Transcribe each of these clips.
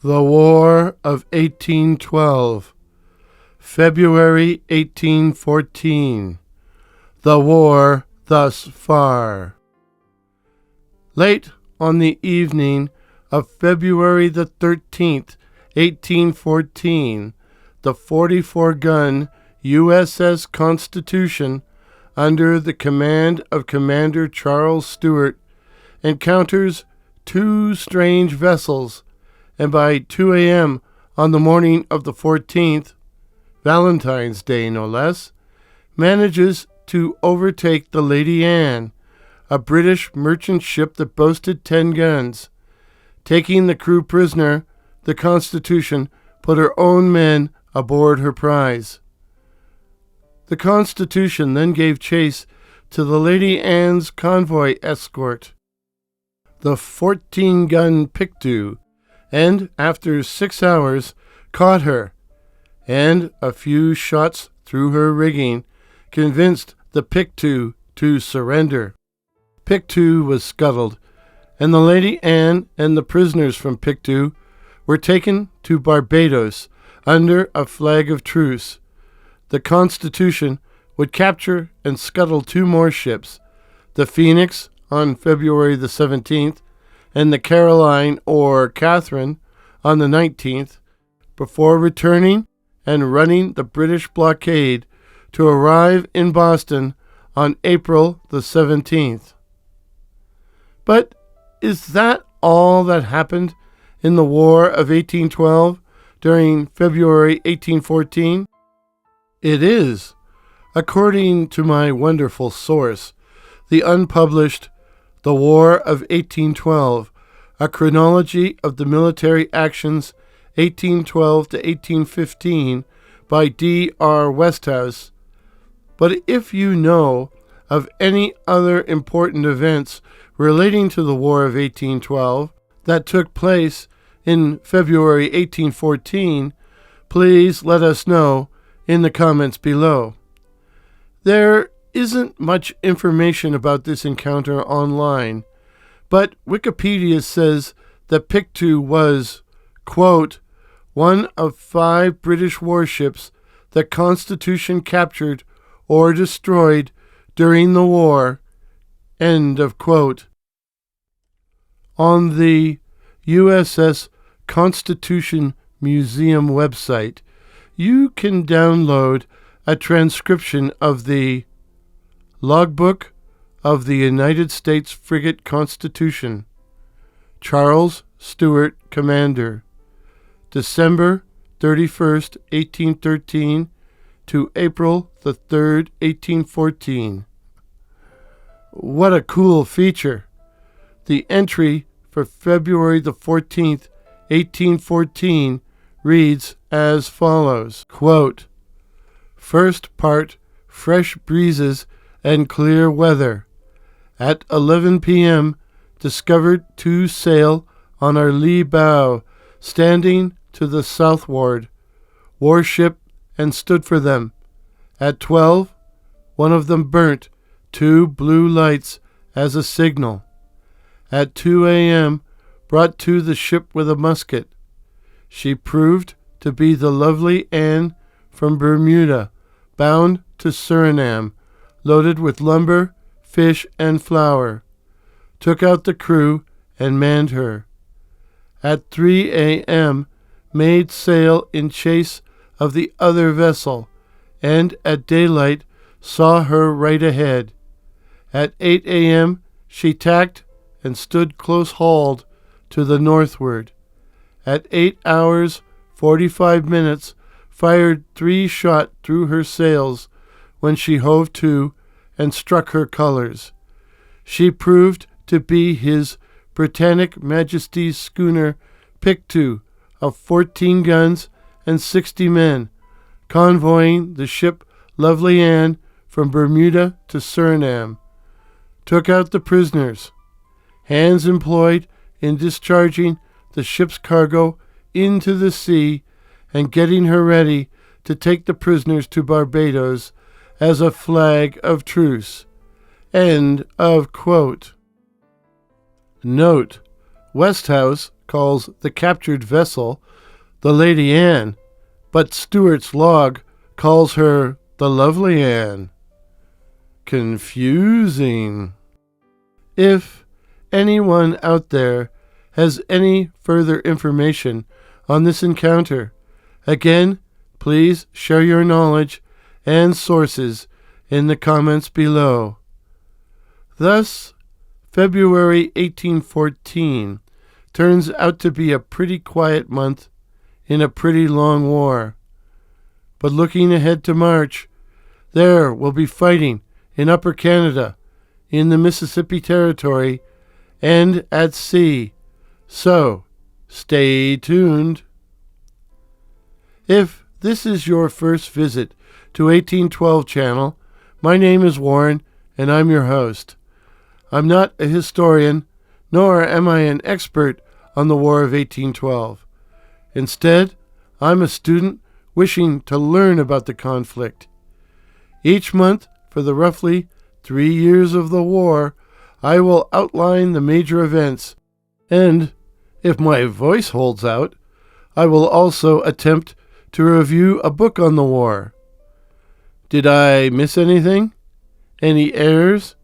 The War of 1812, February 1814. The war thus far. Late on the evening of February the 13th, 1814, the 44-gun USS Constitution, under the command of Commander Charles Stewart, encounters two strange vessels, and by 2 a.m. on the morning of the 14th, Valentine's Day no less, manages to overtake the Lady Anne, a British merchant ship that boasted 10 guns. Taking the crew prisoner, the Constitution put her own men aboard her prize. The Constitution then gave chase to the Lady Anne's convoy escort, the 14-gun Pictou, and after 6 hours caught her, and a few shots through her rigging convinced the Pictou to surrender. Pictou was scuttled, and the Lady Anne and the prisoners from Pictou were taken to Barbados under a flag of truce. The Constitution would capture and scuttle 2 more ships, the Phoenix on February the 17th, and the Caroline or Catherine on the 19th, before returning and running the British blockade to arrive in Boston on April the 17th. But is that all that happened in the War of 1812 during February 1814? It is, according to my wonderful source, the unpublished The War of 1812, a chronology of the military actions 1812 to 1815 by D.R. Westhouse. But if you know of any other important events relating to the War of 1812 that took place in February 1814, please let us know in the comments below. There isn't much information about this encounter online, but Wikipedia says that Pictou was, quote, one of 5 British warships that Constitution captured or destroyed during the war, end of quote. On the USS Constitution Museum website, you can download a transcription of the Logbook of the United States Frigate Constitution, Charles Stewart, Commander, December 31st, 1813 to April the 3rd, 1814. What a cool feature! The entry for February the 14th, 1814 reads as follows, quote, first part, fresh breezes and clear weather. At 11 p.m., discovered 2 sail on our lee bow, standing to the southward. Warship and stood for them. At 12, one of them burnt 2 blue lights as a signal. At 2 a.m., brought to the ship with a musket. She proved to be the lovely Anne from Bermuda, bound to Suriname, loaded with lumber, fish, and flour. Took out the crew and manned her. At 3 a.m., made sail in chase of the other vessel, and at daylight saw her right ahead. At 8 a.m., she tacked and stood close hauled to the northward. At 8 hours 45 minutes, fired 3 shot through her sails when she hove to and struck her colors. She proved to be His Britannic Majesty's schooner Pictou, of 14 guns and 60 men, convoying the ship Lovely Anne from Bermuda to Suriname. Took out the prisoners. Hands employed in discharging the ship's cargo into the sea and getting her ready to take the prisoners to Barbados as a flag of truce. End of quote. Note, Westhouse calls the captured vessel the Lady Anne, but Stewart's log calls her the Lovely Anne. Confusing. If anyone out there has any further information on this encounter, again, please share your knowledge and sources in the comments below. Thus, February 1814 turns out to be a pretty quiet month in a pretty long war. But looking ahead to March, there will be fighting in Upper Canada, in the Mississippi Territory, and at sea. So, stay tuned. If this is your first visit to 1812 channel, my name is Warren, and I'm your host. I'm not a historian, nor am I an expert on the War of 1812. Instead, I'm a student wishing to learn about the conflict. Each month, for the roughly 3 years of the war, I will outline the major events, and, if my voice holds out, I will also attempt to review a book on the war. Did I miss anything? Any errors?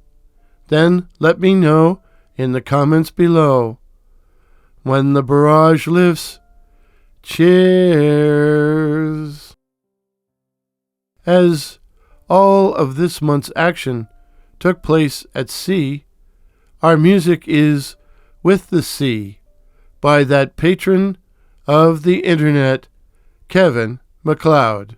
Then let me know in the comments below. When the barrage lifts, cheers! As all of this month's action took place at sea, our music is With the Sea by that patron of the internet, Kevin MacLeod.